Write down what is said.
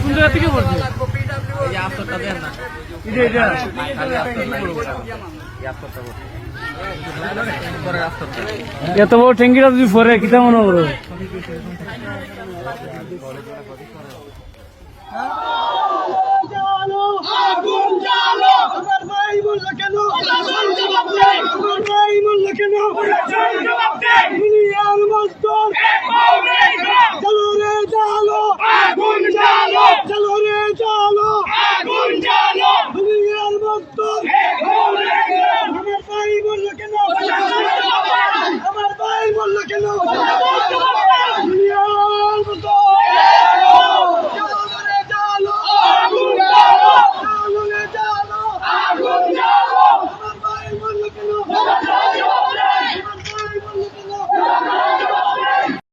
কোন জায়গা থেকে বলছি এত বড় ট্যাঙ্কিটা যদি পরে কিতা মনে করো? আমার ভাই বললো কেন?